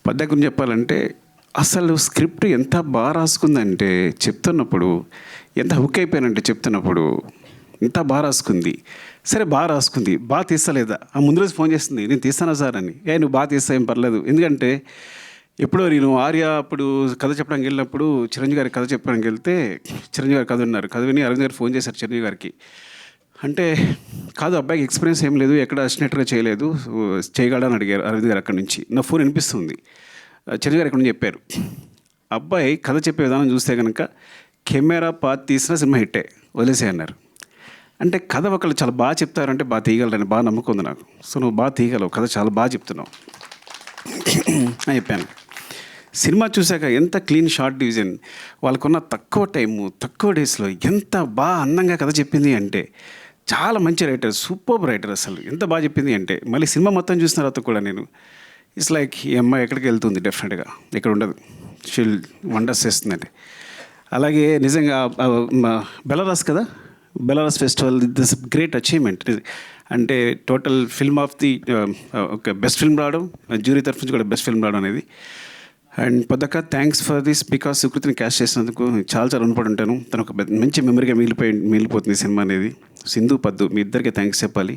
పద్య గురించి చెప్పాలంటే అసలు స్క్రిప్ట్ ఎంత బాగా రాసుకుందంటే చెప్తున్నప్పుడు ఎంత హుక్ అయిపోయానంటే చెప్తున్నప్పుడు ఎంత బాగా రాసుకుంది. సరే బాగా రాసుకుంది, బాగా తీస్తలేదా? ఆ ముందు రోజు ఫోన్ చేస్తుంది, నేను తీస్తానా సార్ అని. నువ్వు బాగా తీస్తా ఏం పర్లేదు. ఎందుకంటే ఎప్పుడో నేను ఆర్య అప్పుడు కథ చెప్పడానికి వెళ్ళినప్పుడు చిరంజీవి గారి కథ చెప్పడానికి వెళ్తే చిరంజీవి గారి కథ ఉన్నారు. కథ విని అరవింద్ గారు ఫోన్ చేశారు చిరంజీవి గారికి. అంటే కాదు అబ్బాయికి ఎక్స్పీరియన్స్ ఏం లేదు, ఎక్కడ అసినట్టుగా చేయలేదు, చేయగలడని అడిగారు అరవింద్ గారు. అక్కడి నుంచి నా ఫోన్ వినిపిస్తుంది. చిరంజీవి గారు ఎక్కడి నుంచి చెప్పారు, అబ్బాయి కథ చెప్పే విధానం చూస్తే కనుక కెమెరా పాత్ తీసిన సినిమా హిట్టే, వదిలేసే అన్నారు. అంటే కథ ఒకళ్ళు చాలా బాగా చెప్తారంటే బాగా తీయగలరని బాగా నమ్మకం ఉంది నాకు. సో నువ్వు బాగా తీయగలవు, కథ చాలా బాగా చెప్తున్నావు అని చెప్పాను. సినిమా చూశాక ఎంత క్లీన్ షార్ట్ డివిజన్, వాళ్ళకున్న తక్కువ టైము తక్కువ డేస్లో ఎంత బాగా అందంగా కథ చెప్పింది అంటే చాలా మంచి రైటర్, సూపర్ రైటర్. అసలు ఎంత బాగా చెప్పింది అంటే మళ్ళీ సినిమా మొత్తం చూసిన తర్వాత కూడా నేను ఇట్స్ లైక్ ఈ అమ్మాయి ఎక్కడికి వెళ్తుంది, డెఫినెట్గా ఇక్కడ ఉండదు, షీల్ వండర్స్ చేస్తుందండి. అలాగే నిజంగా బెలారస్ కదా, Belarus festival this great achievement. అంటే టోటల్ ఫిల్మ్ ఆఫ్ ది ఒక బెస్ట్ ఫిల్మ్ రావడం, జ్యూరీ తరఫు నుంచి కూడా బెస్ట్ ఫిల్మ్ రావడం అనేది. అండ్ పొద్దక్క థ్యాంక్స్ ఫర్ దిస్, బికాస్ సుకృతిని క్యాస్ట్ చేసినందుకు చాలా చాలా రుణపడి ఉంటాను. తను ఒక మంచి మెమరీగా మిగిలిపోతుంది సినిమా అనేది. సింధు పద్దు మీ ఇద్దరికి థ్యాంక్స్ చెప్పాలి.